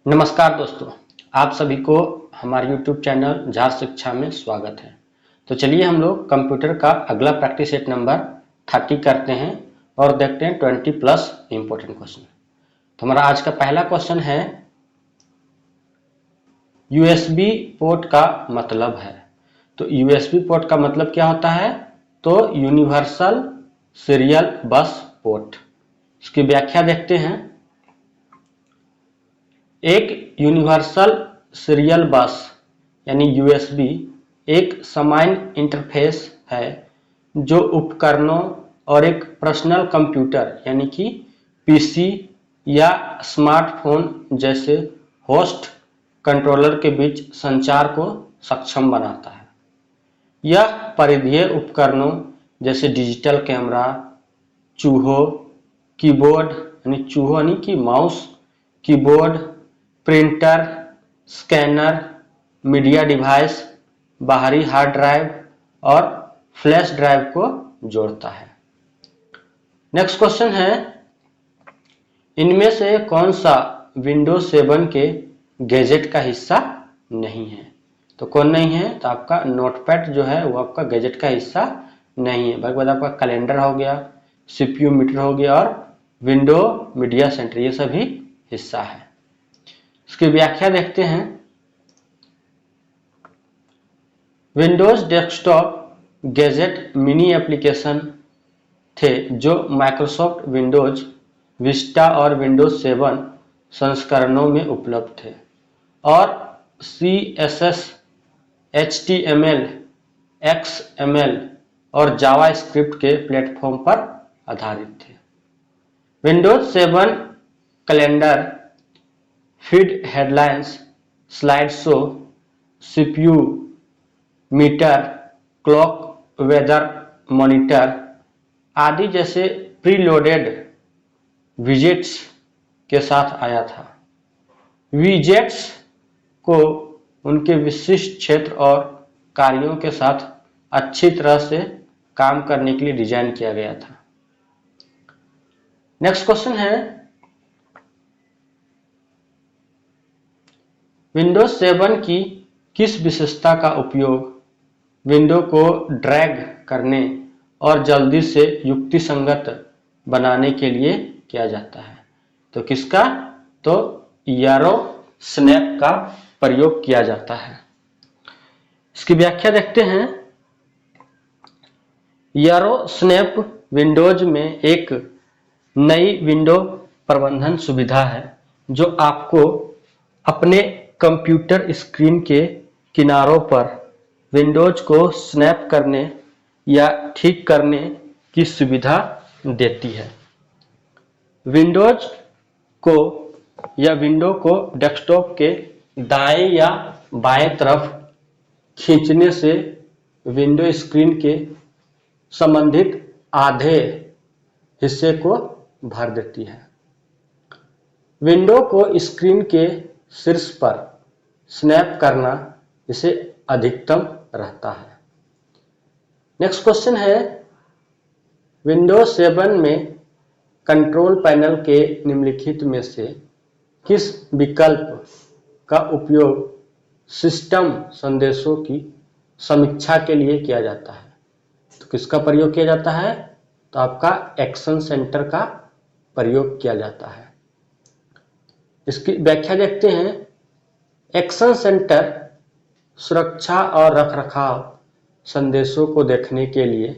नमस्कार दोस्तों, आप सभी को हमारे YouTube चैनल झार शिक्षा में स्वागत है। तो चलिए हम लोग कंप्यूटर का अगला प्रैक्टिस सेट नंबर 30 करते हैं और देखते हैं 20 प्लस इंपॉर्टेंट क्वेश्चन। तो हमारा आज का पहला क्वेश्चन है USB पोर्ट का मतलब है। तो USB पोर्ट का मतलब क्या होता है? तो यूनिवर्सल सीरियल बस पोर्ट। इसकी व्याख्या देखते हैं। एक यूनिवर्सल सीरियल बस यानी USB एक सामान्य इंटरफेस है जो उपकरणों और एक पर्सनल कंप्यूटर यानी कि PC या स्मार्टफोन जैसे होस्ट कंट्रोलर के बीच संचार को सक्षम बनाता है। यह परिधीय उपकरणों जैसे डिजिटल कैमरा, चूहों, कीबोर्ड यानी चूहों यानी कि mouse, keyboard, printer, scanner, media device, बाहरी हार्ड ड्राइव और फ्लैश ड्राइव को जोड़ता है। नेक्स्ट क्वेश्चन है, इनमें से कौन सा विंडोज 7 के गैजेट का हिस्सा नहीं है? तो कौन नहीं है? तो आपका नोटपैड जो है वो आपका गैजेट का हिस्सा नहीं है। बाद आपका कैलेंडर हो गया, CPU मीटर हो गया और विंडो मीडिया सेंटर, ये सभी हिस्सा है। इसकी व्याख्या देखते हैं। Windows desktop gadget mini application थे जो माइक्रोसॉफ्ट विंडोज विस्टा और विंडोज 7 संस्करणों में उपलब्ध थे और CSS, HTML, XML और जावास्क्रिप्ट के प्लेटफॉर्म पर आधारित थे। Windows 7 calendar, feed headlines, slide show, CPU meter, clock, weather monitor आदि जैसे प्रीलोडेड विजेट्स के साथ आया था। विजेट्स को उनके विशिष्ट क्षेत्र और कार्यों के साथ अच्छी तरह से काम करने के लिए डिजाइन किया गया था। नेक्स्ट क्वेश्चन है, विंडोज 7 की किस विशेषता का उपयोग विंडो को ड्रैग करने और जल्दी से युक्तिसंगत बनाने के लिए किया जाता है? तो किसका? तो एरो स्नैप का प्रयोग किया जाता है। इसकी व्याख्या देखते हैं। एरो स्नैप विंडोज में एक नई विंडो प्रबंधन सुविधा है जो आपको अपने कंप्यूटर स्क्रीन के किनारों पर विंडोज को स्नैप करने या ठीक करने की सुविधा देती है। विंडोज को या विंडो को डेस्कटॉप के दाएं या बाएं तरफ खींचने से विंडो स्क्रीन के संबंधित आधे हिस्से को भर देती है। विंडो को स्क्रीन के शीर्ष पर स्नैप करना इसे अधिकतम रहता है। नेक्स्ट क्वेश्चन है, विंडोज 7 में कंट्रोल पैनल के निम्नलिखित में से किस विकल्प का उपयोग सिस्टम संदेशों की समीक्षा के लिए किया जाता है? तो किसका प्रयोग किया जाता है? तो आपका एक्शन सेंटर का प्रयोग किया जाता है। इसकी व्याख्या देखते हैं। एक्शन सेंटर सुरक्षा और रखरखाव संदेशों को देखने के लिए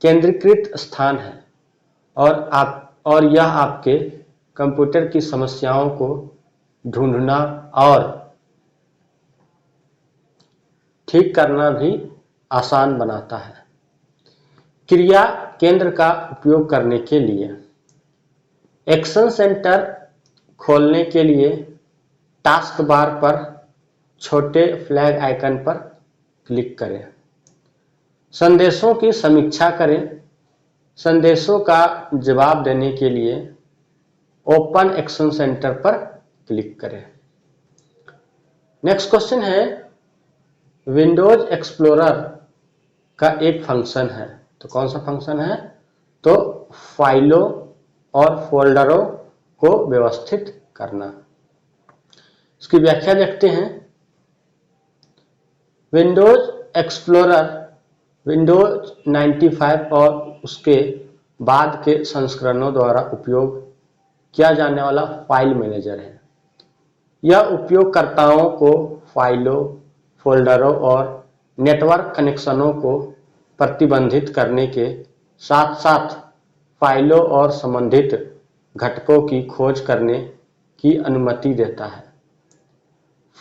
केंद्रीकृत स्थान है और यह आपके कंप्यूटर की समस्याओं को ढूंढना और ठीक करना भी आसान बनाता है। क्रिया केंद्र का उपयोग करने के लिए एक्शन सेंटर खोलने के लिए टास्क बार पर छोटे फ्लैग आइकन पर क्लिक करें। संदेशों की समीक्षा करें। संदेशों का जवाब देने के लिए ओपन एक्शन सेंटर पर क्लिक करें। नेक्स्ट क्वेश्चन है, विंडोज एक्सप्लोरर का एक फंक्शन है। तो कौन सा फंक्शन है? तो फाइलों और फोल्डरों को व्यवस्थित करना। इसकी व्याख्या देखते हैं। विंडोज एक्सप्लोरर विंडोज 95 और उसके बाद के संस्करणों द्वारा उपयोग किया जाने वाला फाइल मैनेजर है। यह उपयोगकर्ताओं को फाइलों, फोल्डरों और नेटवर्क कनेक्शनों को प्रतिबंधित करने के साथ साथ फाइलों और संबंधित घटकों की खोज करने की अनुमति देता है।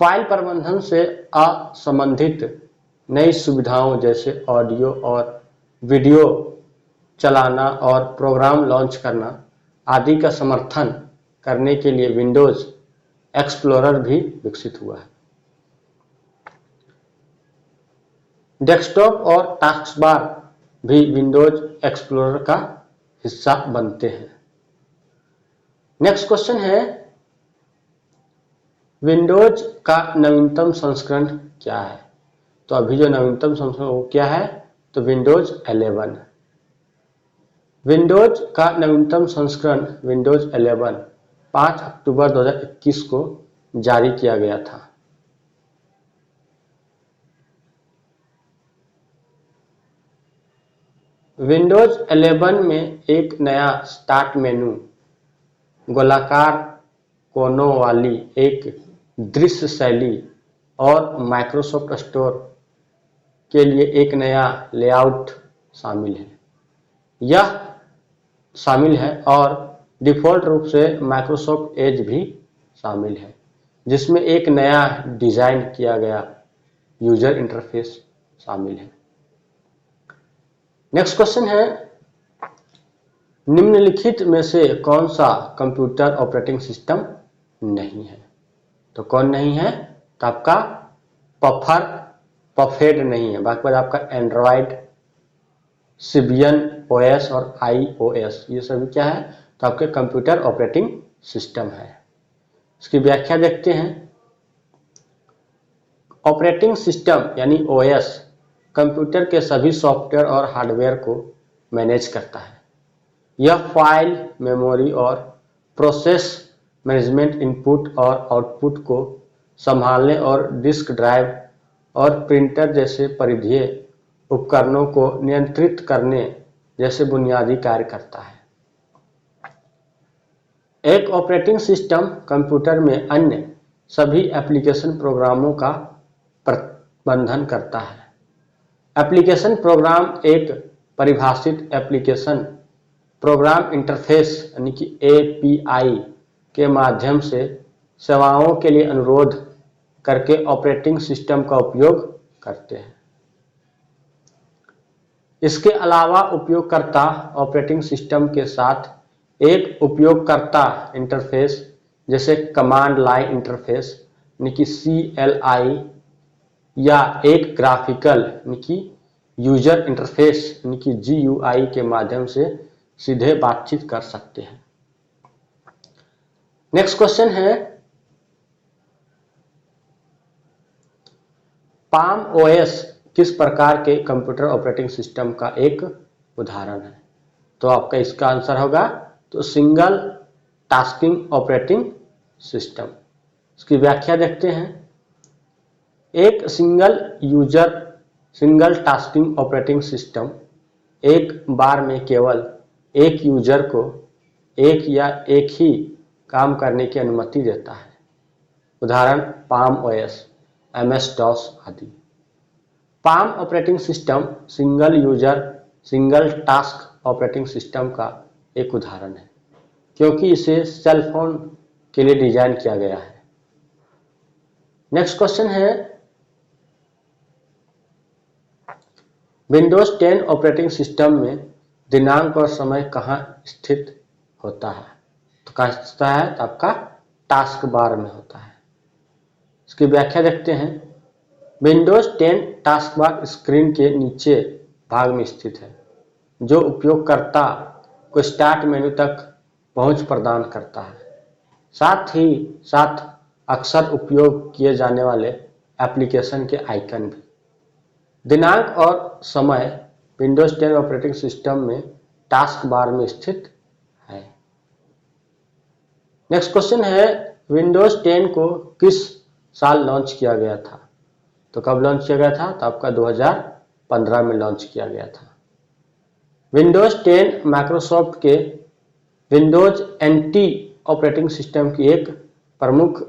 फाइल प्रबंधन से असंबंधित नई सुविधाओं जैसे ऑडियो और वीडियो चलाना और प्रोग्राम लॉन्च करना आदि का समर्थन करने के लिए विंडोज एक्सप्लोरर भी विकसित हुआ है। डेस्कटॉप और टास्कबार भी विंडोज एक्सप्लोरर का हिस्सा बनते हैं। नेक्स्ट क्वेश्चन है, विंडोज का नवीनतम संस्करण क्या है? तो अभी जो नवीनतम संस्करण वो क्या है? तो विंडोज 11। विंडोज का नवीनतम संस्करण विंडोज 11 5 अक्टूबर 2021 को जारी किया गया था। विंडोज 11 में एक नया स्टार्ट मेनू, गोलाकार कोनों वाली एक दृश्य शैली और माइक्रोसॉफ्ट स्टोर के लिए एक नया लेआउट शामिल है। यह शामिल है और डिफ़ॉल्ट रूप से माइक्रोसॉफ्ट एज भी शामिल है, जिसमें एक नया डिज़ाइन किया गया यूजर इंटरफेस शामिल है। नेक्स्ट क्वेश्चन है, निम्नलिखित में से कौन सा कंप्यूटर ऑपरेटिंग सिस्टम नहीं है? तो कौन नहीं है? तो आपका पफेड नहीं है। बाकी बाद आपका एंड्रॉयड, सिबियन ओएस और आईओएस, ये सभी क्या है? तो आपके कंप्यूटर ऑपरेटिंग सिस्टम है। इसकी व्याख्या देखते हैं। ऑपरेटिंग सिस्टम यानी ओएस कंप्यूटर के सभी सॉफ्टवेयर और हार्डवेयर को मैनेज करता है। यह फाइल, मेमोरी और प्रोसेस मैनेजमेंट, इनपुट और आउटपुट को संभालने और डिस्क ड्राइव और प्रिंटर जैसे परिधीय उपकरणों को नियंत्रित करने जैसे बुनियादी कार्य करता है। एक ऑपरेटिंग सिस्टम कंप्यूटर में अन्य सभी एप्लीकेशन प्रोग्रामों का प्रबंधन करता है। एप्लीकेशन प्रोग्राम एक परिभाषित एप्लीकेशन प्रोग्राम इंटरफेस यानी कि एपीआई के माध्यम से सेवाओं के लिए अनुरोध करके ऑपरेटिंग सिस्टम का उपयोग करते हैं। इसके अलावा उपयोगकर्ता ऑपरेटिंग सिस्टम के साथ एक उपयोगकर्ता इंटरफेस जैसे कमांड लाइन इंटरफेस यानी कि CLI या एक ग्राफिकल यानी कि यूजर इंटरफेस यानी कि GUI के माध्यम से सीधे बातचीत कर सकते हैं। नेक्स्ट क्वेश्चन है, पाम ओएस किस प्रकार के कंप्यूटर ऑपरेटिंग सिस्टम का एक उदाहरण है? तो आपका इसका आंसर होगा तो सिंगल टास्किंग ऑपरेटिंग सिस्टम। इसकी व्याख्या देखते हैं। एक सिंगल टास्किंग ऑपरेटिंग सिस्टम एक बार में केवल एक यूजर को एक या एक ही काम करने की अनुमति देता है। उदाहरण पाम ओएस, MS-DOS आदि। Palm operating system single user single task operating system का एक उदाहरण है, क्योंकि इसे सेल फोन के लिए डिजाइन किया गया है। नेक्स्ट क्वेश्चन है, विंडोज 10 ऑपरेटिंग सिस्टम में दिनांक और समय कहाँ स्थित होता है? तो कहाँ स्थित होता है? तो आपका टास्क बार में होता है। इसकी व्याख्या देखते हैं। विंडोज 10 टास्क बार स्क्रीन के नीचे भाग में स्थित है, जो उपयोगकर्ता को स्टार्ट मेनू तक पहुंच प्रदान करता है। साथ ही साथ अक्सर उपयोग किए जाने वाले एप्लीकेशन के आइकन भी। दिनांक और समय विंडोज 10 ऑपरेटिंग सिस्टम में टास्क बार में स्थित है। नेक्स्ट क्वेश्चन है, विंडोज 10 को किस साल लॉन्च किया गया था? तो कब लॉन्च किया गया था? तो आपका 2015 में लॉन्च किया गया था। विंडोज 10 माइक्रोसॉफ्ट के विंडोज एनटी ऑपरेटिंग सिस्टम की एक प्रमुख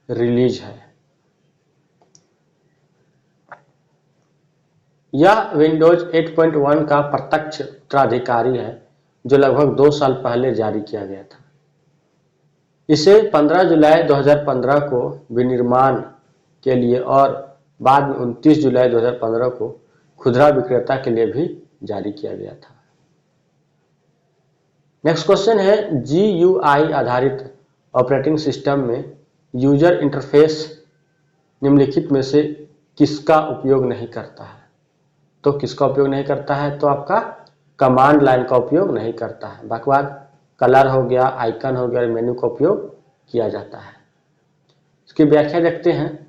रिलीज है। यह विंडोज 8.1 का प्रत्यक्ष उत्तराधिकारी है जो लगभग 2 साल पहले जारी किया गया था। इसे 15 जुलाई 2015 को विनिर्माण के लिए और बाद में 29 जुलाई 2015 को खुदरा विक्रेता के लिए भी जारी किया गया था। नेक्स्ट क्वेश्चन है, GUI आधारित ऑपरेटिंग सिस्टम में यूजर इंटरफेस निम्नलिखित में से किसका उपयोग नहीं करता है? तो किसका उपयोग नहीं करता है? तो आपका कमांड लाइन का उपयोग नहीं करता है। बाकी बाद कलर हो गया, आइकन हो गया, मेन्यू का उपयोग किया जाता है। इसकी व्याख्या देखते हैं।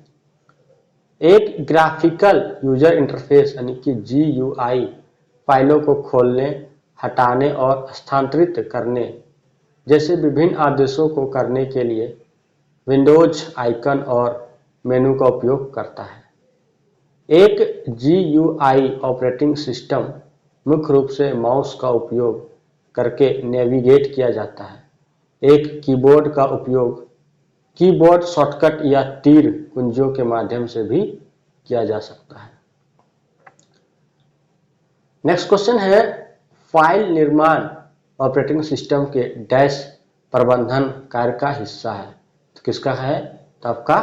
एक ग्राफिकल यूजर इंटरफेस यानी कि GUI फाइलों को खोलने, हटाने और स्थानांतरित करने जैसे विभिन्न आदेशों को करने के लिए विंडोज आइकन और मेनू का उपयोग करता है। एक GUI ऑपरेटिंग सिस्टम मुख्य रूप से माउस का उपयोग करके नेविगेट किया जाता है। एक कीबोर्ड का उपयोग कीबोर्ड शॉर्टकट या तीर कुंजियों के माध्यम से भी किया जा सकता है। नेक्स्ट क्वेश्चन है, फाइल निर्माण ऑपरेटिंग सिस्टम के डैश प्रबंधन कार्य का हिस्सा है। तो किसका है? तो आपका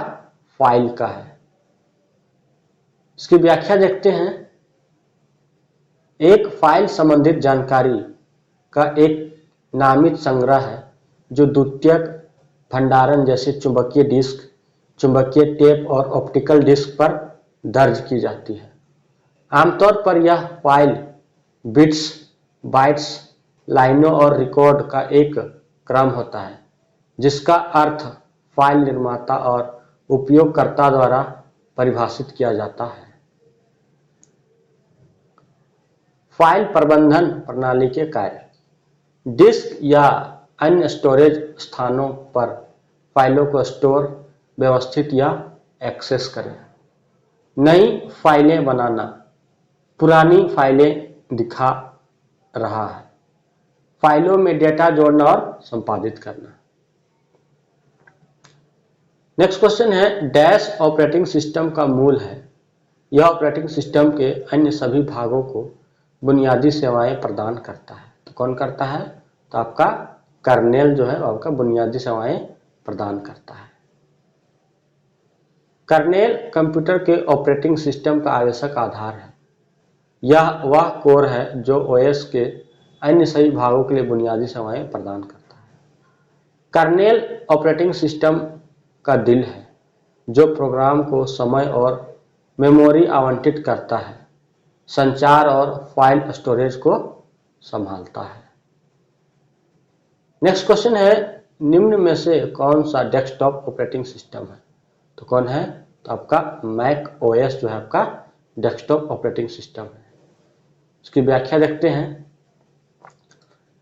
फाइल का है। इसकी व्याख्या देखते हैं। एक फाइल संबंधित जानकारी का एक नामित संग्रह है जो द्वितीयक भंडारण जैसे चुंबकीय डिस्क, चुंबकीय टेप और ऑप्टिकल डिस्क पर दर्ज की जाती है। आमतौर पर यह फाइल बिट्स, बाइट्स, लाइनों और रिकॉर्ड का एक क्रम होता है जिसका अर्थ फाइल निर्माता और उपयोगकर्ता द्वारा परिभाषित किया जाता है। फाइल प्रबंधन प्रणाली के कार्य। डिस्क या अन्य स्टोरेज स्थानों पर फाइलों को स्टोर, व्यवस्थित या एक्सेस करें। नई फाइलें बनाना, पुरानी फाइलें दिखा रहा है। फाइलों में डेटा जोड़ना और संपादित करना। नेक्स्ट क्वेश्चन है, डैश ऑपरेटिंग सिस्टम का मूल है। यह ऑपरेटिंग सिस्टम के अन्य सभी भागों को बुनियादी सेवाएं प्रदान करता है। तो कौन करता है? तो आपका कर्नेल जो है आपका बुनियादी सेवाएं प्रदान करता है। कर्नेल कंप्यूटर के ऑपरेटिंग सिस्टम का आवश्यक आधार है। यह वह कोर है जो OS के अन्य सभी भागों के लिए बुनियादी सेवाएं प्रदान करता है। कर्नेल ऑपरेटिंग सिस्टम का दिल है जो प्रोग्राम को समय और मेमोरी आवंटित करता है, संचार और फाइल स्टोरेज को संभालता है। नेक्स्ट क्वेश्चन है, निम्न में से कौन सा डेस्कटॉप ऑपरेटिंग सिस्टम है? तो कौन है? तो आपका मैक OS जो है आपका डेस्कटॉप ऑपरेटिंग सिस्टम है। इसकी व्याख्या देखते हैं।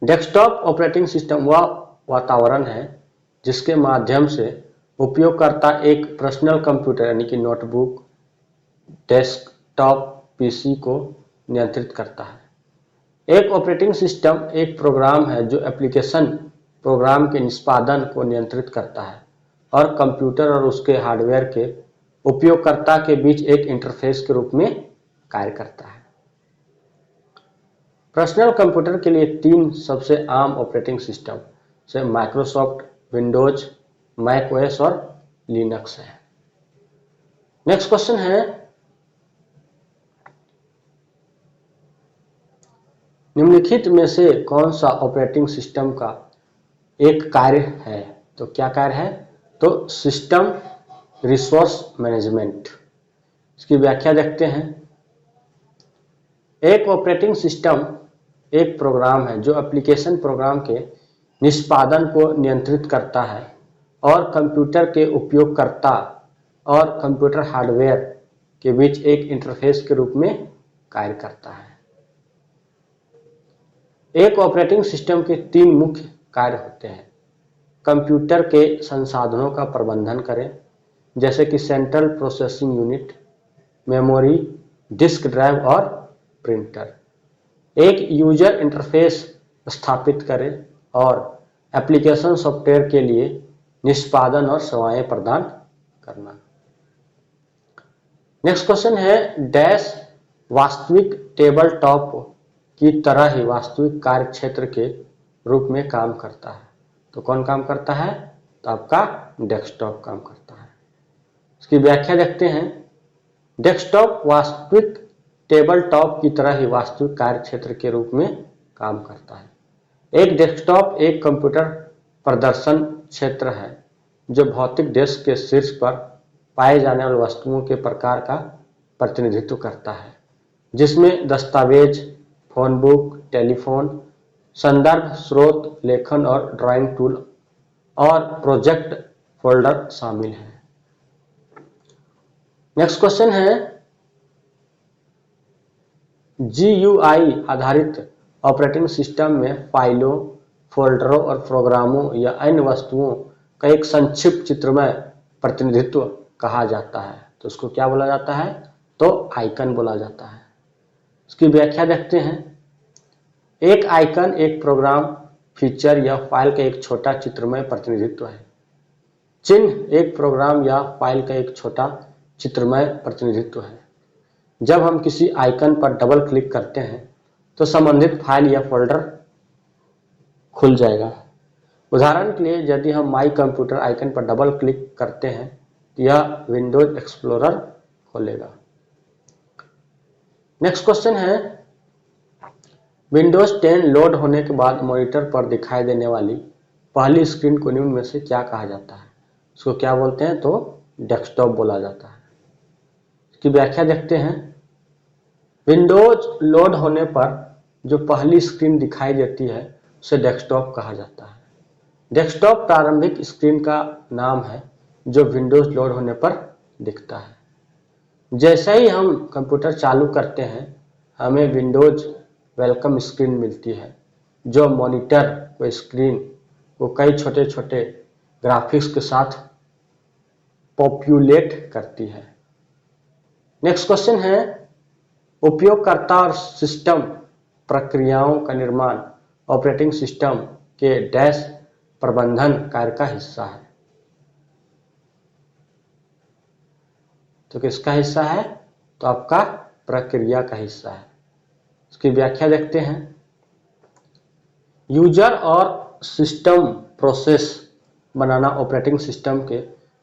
डेस्कटॉप ऑपरेटिंग सिस्टम वह वातावरण है जिसके माध्यम से उपयोगकर्ता एक पर्सनल कंप्यूटर यानी कि नोटबुक, डेस्कटॉप PC को नियंत्रित करता है। एक ऑपरेटिंग सिस्टम एक प्रोग्राम है जो एप्लीकेशन प्रोग्राम के निष्पादन को नियंत्रित करता है और कंप्यूटर और उसके हार्डवेयर के उपयोगकर्ता के बीच एक इंटरफेस के रूप में कार्य करता है। पर्सनल कंप्यूटर के लिए 3 सबसे आम ऑपरेटिंग सिस्टम से माइक्रोसॉफ्ट विंडोज, मैक OS और लिनक्स है। नेक्स्ट क्वेश्चन है, निम्नलिखित में से कौन सा ऑपरेटिंग सिस्टम का एक कार्य है? तो क्या कार्य है? तो सिस्टम रिसोर्स मैनेजमेंट। इसकी व्याख्या देखते हैं। एक ऑपरेटिंग सिस्टम एक प्रोग्राम है जो एप्लीकेशन प्रोग्राम के निष्पादन को नियंत्रित करता है और कंप्यूटर के उपयोगकर्ता और कंप्यूटर हार्डवेयर के बीच एक इंटरफेस के रूप में कार्य करता है। एक ऑपरेटिंग सिस्टम के 3 मुख्य कार्य होते हैं। कंप्यूटर के संसाधनों का प्रबंधन करें, जैसे कि central processing unit, memory, disk drive और प्रिंटर। एक यूजर इंटरफेस स्थापित करें और एप्लीकेशन सॉफ्टवेयर के लिए निष्पादन और सेवाएं प्रदान करना। नेक्स्ट क्वेश्चन है, डैश वास्तविक टेबल टॉप की तरह ही वास्तविक कार्य क्षेत्र के रूप में काम करता है। तो कौन काम करता है? तो आपका डेस्कटॉप काम करता है। इसकी व्याख्या देखते हैं। डेस्कटॉप वास्तविक टेबल टॉप की तरह ही वास्तविक कार्य क्षेत्र के रूप में काम करता है। एक डेस्कटॉप एक कंप्यूटर प्रदर्शन क्षेत्र है जो भौतिक डेस्क के शीर्ष पर पाए जाने वाले वस्तुओं के प्रकार का प्रतिनिधित्व करता है, जिसमें दस्तावेज, फोन बुक, टेलीफोन, संदर्भ, स्रोत, लेखन और ड्राइंग टूल और प्रोजेक्ट फोल्डर शामिल हैं। नेक्स्ट क्वेश्चन है, GUI आधारित ऑपरेटिंग सिस्टम में फाइलों, फोल्डरों और प्रोग्रामों या अन्य वस्तुओं का एक संक्षिप्त चित्रमय प्रतिनिधित्व कहा जाता है। तो उसको क्या बोला जाता है? तो आइकन बोला जाता है। इसकी व्याख्या देखते हैं। एक आइकन एक प्रोग्राम, फीचर या फाइल का एक छोटा चित्रमय प्रतिनिधित्व है। चिन्ह एक प्रोग्राम या फाइल का एक छोटा चित्रमय प्रतिनिधित्व है। जब हम किसी आइकन पर डबल क्लिक करते हैं तो संबंधित फाइल या फोल्डर खुल जाएगा। उदाहरण के लिए, यदि हम माई कंप्यूटर आइकन पर डबल क्लिक करते हैं तो यह विंडोज एक्सप्लोरर खोलेगा। नेक्स्ट क्वेश्चन है, विंडोज 10 लोड होने के बाद मॉनिटर पर दिखाई देने वाली पहली स्क्रीन को निम्न में से क्या कहा जाता है? इसको क्या बोलते हैं? तो डेस्कटॉप बोला जाता है। इसकी व्याख्या देखते हैं। विंडोज लोड होने पर जो पहली स्क्रीन दिखाई देती है उसे डेस्कटॉप कहा जाता है। डेस्कटॉप प्रारंभिक स्क्रीन का नाम है जो विंडोज लोड होने पर दिखता है। जैसे ही हम कंप्यूटर चालू करते हैं हमें विंडोज वेलकम स्क्रीन मिलती है, जो मॉनिटर को स्क्रीन को कई छोटे छोटे ग्राफिक्स के साथ पॉपुलेट करती है। नेक्स्ट क्वेश्चन है, उपयोगकर्ता और सिस्टम प्रक्रियाओं का निर्माण ऑपरेटिंग सिस्टम के डैश प्रबंधन कार्य का हिस्सा है। तो किसका हिस्सा है? तो आपका प्रक्रिया का हिस्सा है। इसकी व्याख्या देखते हैं। यूजर और सिस्टम प्रोसेस बनाना ऑपरेटिंग सिस्टम के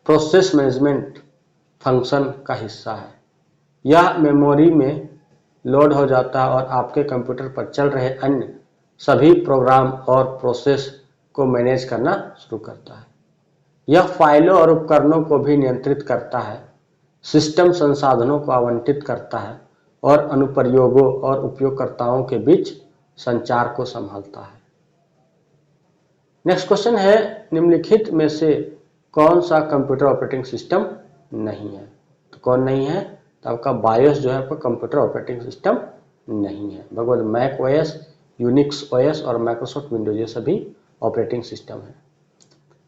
प्रोसेस मैनेजमेंट फंक्शन का हिस्सा है। यह मेमोरी में लोड हो जाता है और आपके कंप्यूटर पर चल रहे अन्य सभी प्रोग्राम और प्रोसेस को मैनेज करना शुरू करता है। यह फाइलों और उपकरणों को भी नियंत्रित करता है, सिस्टम संसाधनों को आवंटित करता है और अनुप्रयोगों और उपयोगकर्ताओं के बीच संचार को संभालता है। नेक्स्ट क्वेश्चन है, निम्नलिखित में से कौन सा कंप्यूटर ऑपरेटिंग सिस्टम नहीं है? तो कौन नहीं है? तो आपका बायोस जो है आपका कंप्यूटर ऑपरेटिंग सिस्टम नहीं है। भगवत मैक ओएस, यूनिक्स ओएस और माइक्रोसॉफ्ट विंडोज ये सभी ऑपरेटिंग सिस्टम है।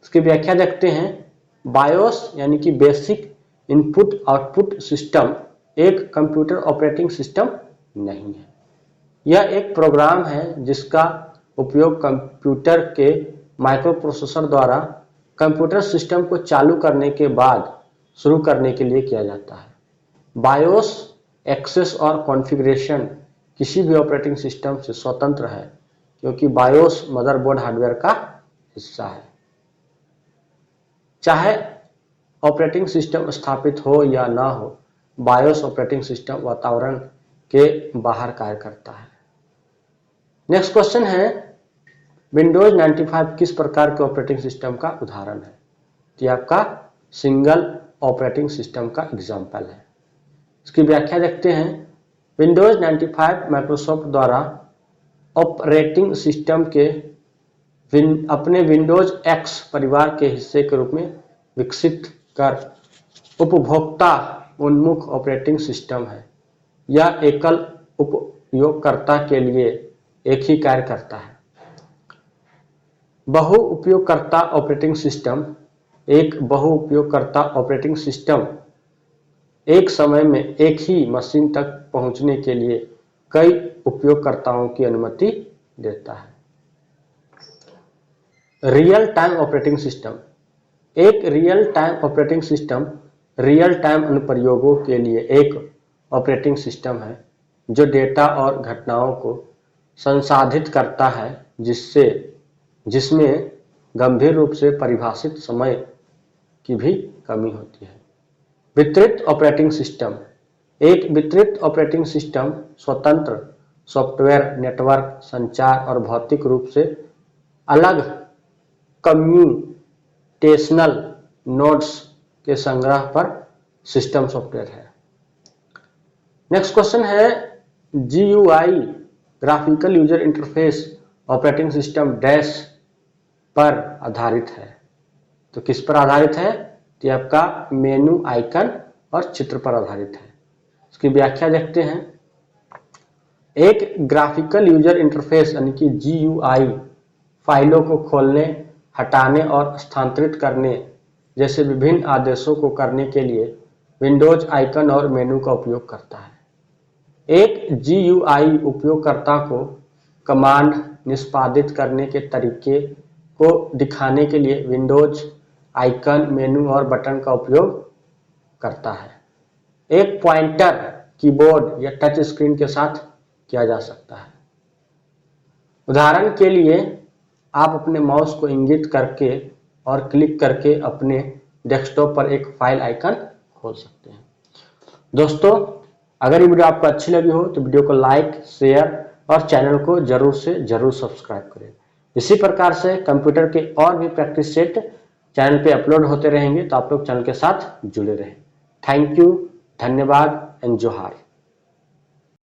इसकी व्याख्या देखते हैं। बायोस यानी कि बेसिक इनपुट आउटपुट सिस्टम एक कंप्यूटर ऑपरेटिंग सिस्टम नहीं है। यह एक प्रोग्राम है जिसका उपयोग कंप्यूटर के माइक्रोप्रोसेसर द्वारा कंप्यूटर सिस्टम को चालू करने के बाद शुरू करने के लिए किया जाता है। बायोस एक्सेस और कॉन्फ़िगरेशन किसी भी ऑपरेटिंग सिस्टम से स्वतंत्र है, क्योंकि बायोस मदरबोर्ड हार्डवेयर का हिस्सा है। चाहे ऑपरेटिंग सिस्टम स्थापित हो या ना हो, बायोस ऑपरेटिंग सिस्टम वातावरण के बाहर कार्य करता है। नेक्स्ट क्वेश्चन है, विंडोज 95 किस प्रकार के ऑपरेटिंग सिस्टम का उदाहरण है? तो आपका सिंगल ऑपरेटिंग सिस्टम का एग्जाम्पल है। इसकी व्याख्या देखते हैं। विंडोज 95 माइक्रोसॉफ्ट द्वारा ऑपरेटिंग सिस्टम के अपने विंडोज एक्स परिवार के हिस्से के रूप में विकसित कर उपभोक्ता उन्मुख ऑपरेटिंग सिस्टम है। यह एकल उपयोगकर्ता के लिए एक ही कार्य करता है। बहु उपयोगकर्ता ऑपरेटिंग सिस्टम, एक बहु उपयोगकर्ता ऑपरेटिंग सिस्टम एक समय में एक ही मशीन तक पहुंचने के लिए कई उपयोगकर्ताओं की अनुमति देता है। रियल टाइम ऑपरेटिंग सिस्टम, एक real time operating system real time अनुप्रयोगों के लिए एक ऑपरेटिंग सिस्टम है जो डेटा और घटनाओं को संसाधित करता है जिसमें गंभीर रूप से परिभाषित समय की भी कमी होती है। वितरित ऑपरेटिंग सिस्टम, एक वितरित ऑपरेटिंग सिस्टम स्वतंत्र सॉफ्टवेयर नेटवर्क संचार और भौतिक रूप से अलग कम्प्यूटेशनल नोड्स के संग्रह पर सिस्टम सॉफ्टवेयर है। नेक्स्ट क्वेश्चन है GUI graphical user interface operating system dash पर आधारित है। तो किस पर आधारित है? तो आपका मेनू आइकन और चित्र पर आधारित है। इसकी व्याख्या देखते हैं। एक ग्राफिकल यूजर इंटरफेस यानी कि GUI फाइलों को खोलने, हटाने और स्थानांतरित करने जैसे विभिन्न आदेशों को करने के लिए विंडोज आइकन और मेनू का उपयोग करता है। एक GUI उपयोगकर्ता को कमांड निष्पादित करने के तरीके को दिखाने के लिए विंडोज आइकन, मेनू और बटन का उपयोग करता है। एक पॉइंटर कीबोर्ड या टच स्क्रीन के साथ किया जा सकता है। उदाहरण के लिए आप अपने माउस को इंगित करके और क्लिक करके अपने डेस्कटॉप पर एक फाइल आइकन खोल सकते हैं। दोस्तों, अगर ये वीडियो आपको अच्छी लगी हो तो वीडियो को लाइक, शेयर और चैनल को जरूर से जरूर सब्सक्राइब करें। इसी प्रकार से कंप्यूटर के और भी प्रैक्टिस सेट चैनल पे अपलोड होते रहेंगे, तो आप लोग चैनल के साथ जुड़े रहें। थैंक यू, धन्यवाद एंड जोहार।